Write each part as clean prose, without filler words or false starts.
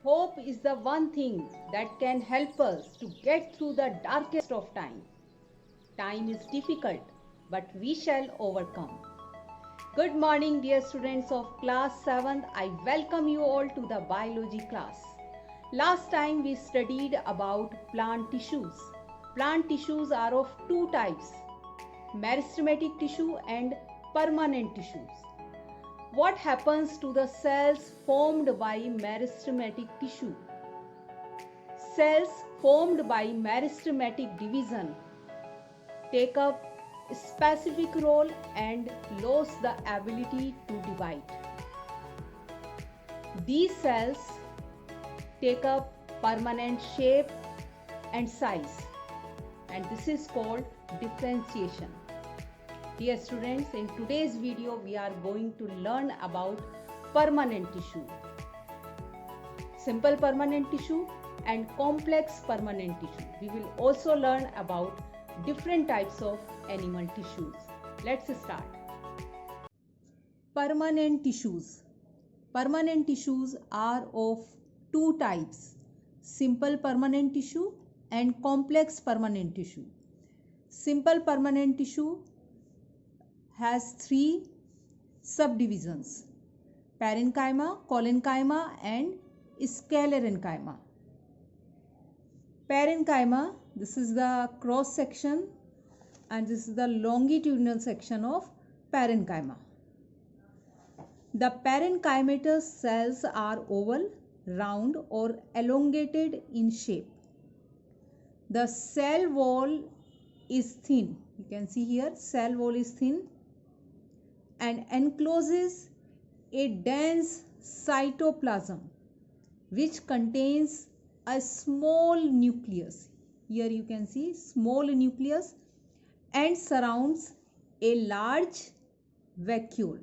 Hope is the one thing that can help us to get through the darkest of time. Time is difficult, but we shall overcome. Good morning, dear students of class 7th. I welcome you all to the biology class. Last time we studied about plant tissues. Plant tissues are of two types, meristematic tissue and permanent tissues. What happens to the cells formed by meristematic tissue? Cells formed by meristematic division take up a specific role and lose the ability to divide. These cells take up permanent shape and size, and this is called differentiation. Dear students, in today's video we are going to learn about permanent tissue, simple permanent tissue and complex permanent tissue. We will also learn about different types of animal tissues. Let's start. Permanent tissues. Permanent tissues are of two types, simple permanent tissue and complex permanent tissue. Simple permanent tissue has three subdivisions: parenchyma, collenchyma and sclerenchyma. Parenchyma, this is the cross section and this is the longitudinal section of parenchyma. The parenchymatous cells are oval, round or elongated in shape. The cell wall is thin. You can see here cell wall is thin and encloses a dense cytoplasm which contains a small nucleus. Here you can see small nucleus and surrounds a large vacuole.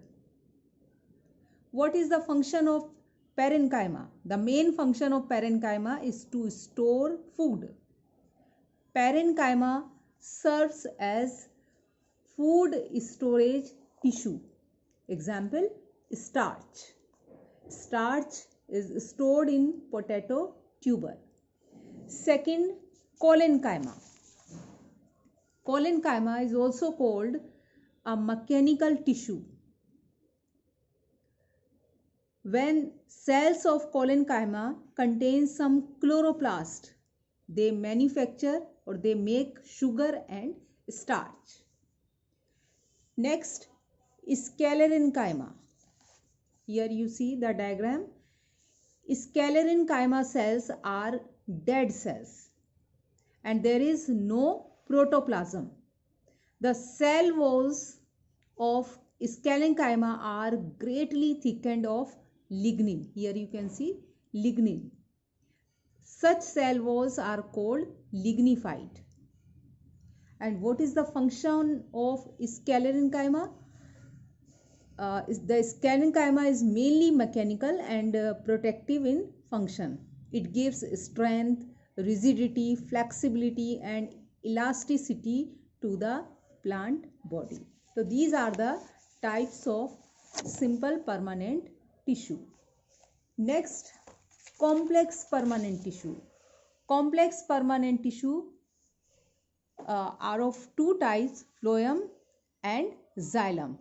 What is the function of parenchyma? The main function of parenchyma is to store food. Parenchyma serves as food storage tissue. Example, starch. Starch is stored in potato tuber. Second, collenchyma. Collenchyma is also called a mechanical tissue. When cells of collenchyma contain some chloroplast, they manufacture or they make sugar and starch. Next, sclerenchyma. Here you see the diagram. Sclerenchyma cells are dead cells and there is no protoplasm. The cell walls of sclerenchyma are greatly thickened of lignin. Here you can see lignin. Such cell walls are called lignified. And what is the function of sclerenchyma? The sclerenchyma is mainly mechanical and protective in function. It gives strength, rigidity, flexibility and elasticity to the plant body. So these are the types of simple permanent tissue. Next, complex permanent tissue. Complex permanent tissue are of two types, phloem and xylem,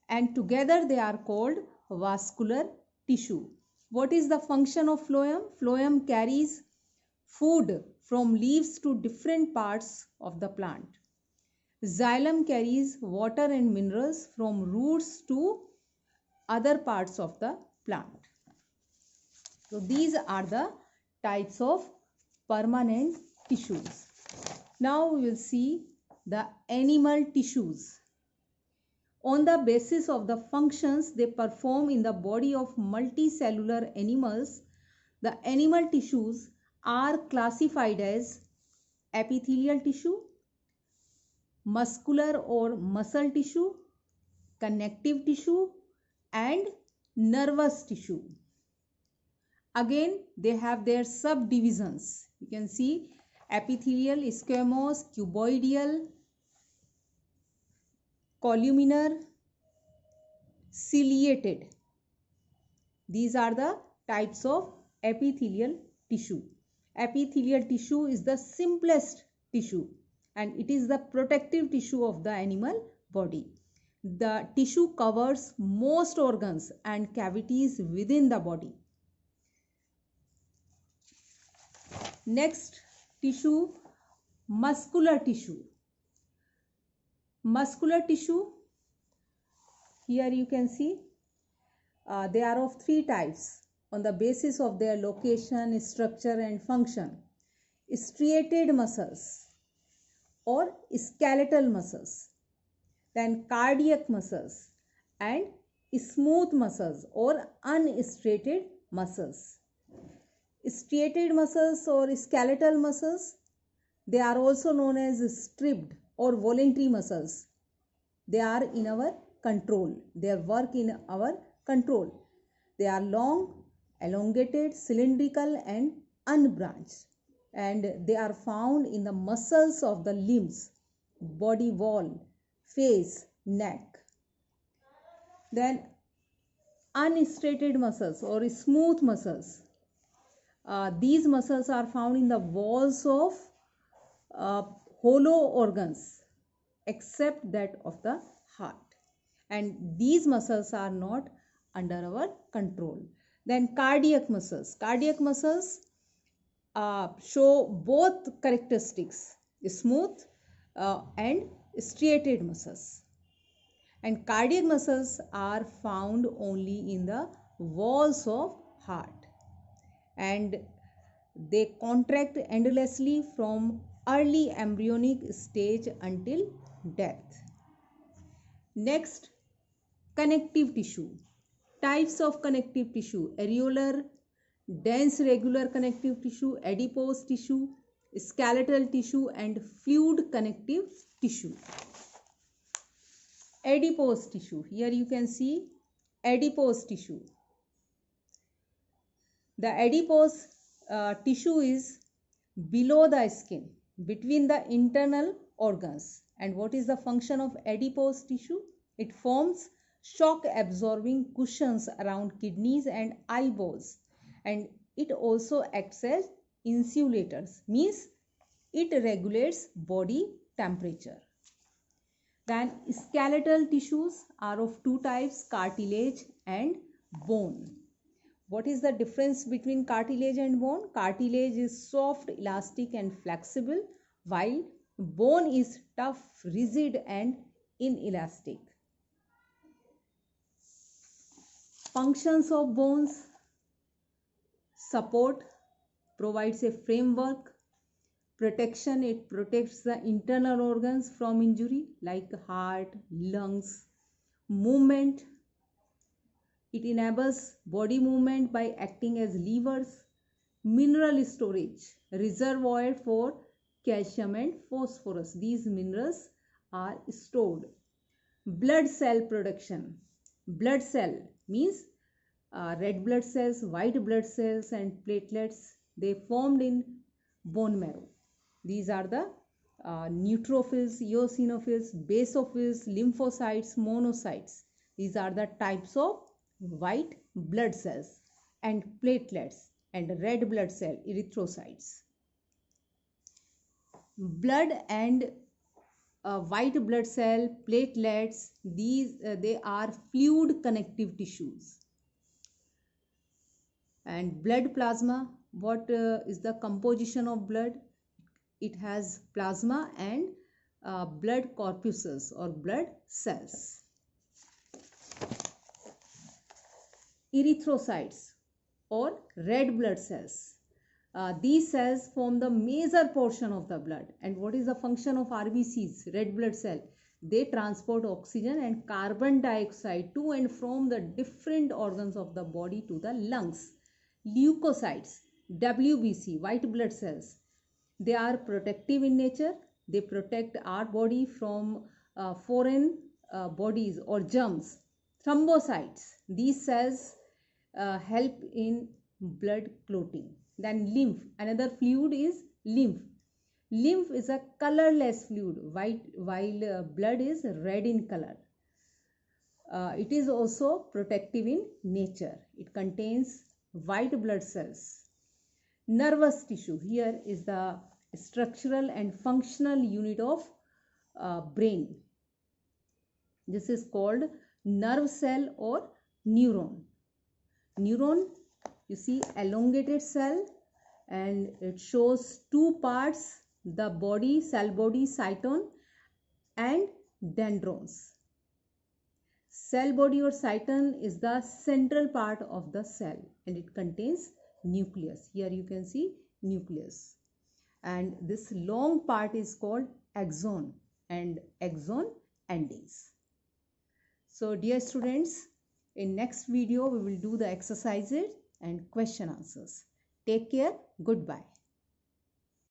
and together they are called vascular tissue. What is the function of phloem? Phloem carries food from leaves to different parts of the plant. Xylem carries water and minerals from roots to other parts of the plant. So these are the types of permanent tissues. Now we will see the animal tissues. On the basis of the functions they perform in the body of multicellular animals, the animal tissues are classified as epithelial tissue, muscular or muscle tissue, connective tissue and nervous tissue. Again, they have their subdivisions. You can see epithelial, squamous, cuboidal, columnar, ciliated. These are the types of epithelial tissue. Epithelial tissue is the simplest tissue and it is the protective tissue of the animal body. The tissue covers most organs and cavities within the body. Next tissue, muscular tissue. Muscular tissue, here you can see they are of three types on the basis of their location, structure and function. Striated muscles or skeletal muscles, then cardiac muscles and smooth muscles or unstriated muscles. Striated muscles or skeletal muscles, they are also known as stripped or voluntary muscles. They are in our control. They work in our control. They are long, elongated, cylindrical and unbranched, and they are found in the muscles of the limbs, body wall, face, neck. Then unstriated muscles or smooth muscles. These muscles are found in the walls of hollow organs except that of the heart, and these muscles are not under our control. Then cardiac muscles. Cardiac muscles show both characteristics, smooth and striated muscles, and cardiac muscles are found only in the walls of heart and they contract endlessly from early embryonic stage until death. Next, connective tissue. Types of connective tissue: areolar, dense regular connective tissue, adipose tissue, skeletal tissue and fluid connective tissue. Adipose tissue, here you can see adipose tissue. The adipose tissue is below the skin, between the internal organs. And what is the function of adipose tissue? It forms shock absorbing cushions around kidneys and eyeballs, and it also acts as insulators, means it regulates body temperature. Then skeletal tissues are of two types, cartilage and bone. What is the difference between cartilage and bone? Cartilage is soft, elastic and flexible, while bone is tough, rigid and inelastic. Functions of bones: support, provides a framework; protection, it protects the internal organs from injury like heart, lungs; movement, it enables body movement by acting as levers; mineral storage, reservoir for calcium and phosphorus. These minerals are stored. Blood cell production. Blood cell means red blood cells, white blood cells and platelets. They formed in bone marrow. These are the neutrophils, eosinophils, basophils, lymphocytes, monocytes. These are the types of white blood cells and platelets and red blood cell, erythrocytes. Blood and white blood cell, platelets, these they are fluid connective tissues. And blood plasma, what is the composition of blood? It has plasma and blood corpuscles or blood cells. Erythrocytes or red blood cells. These cells form the major portion of the blood. And what is the function of RBCs, red blood cell? They transport oxygen and carbon dioxide to and from the different organs of the body to the lungs. Leukocytes, WBC, white blood cells. They are protective in nature. They protect our body from foreign bodies or germs. Thrombocytes, these cells help in blood clotting. Then lymph, another fluid is lymph. Lymph is a colorless fluid, while blood is red in color. It is also protective in nature. It contains white blood cells. Nervous tissue, here is the structural and functional unit of brain. This is called nerve cell or neuron. Neuron, you see, elongated cell, and it shows two parts, the body, cell body, cytosol, and dendrons. Cell body or cytosol is the central part of the cell, and it contains nucleus. Here you can see nucleus, and this long part is called axon and axon endings. So dear students, in next video we will do the exercises and question answers. Take care. Goodbye.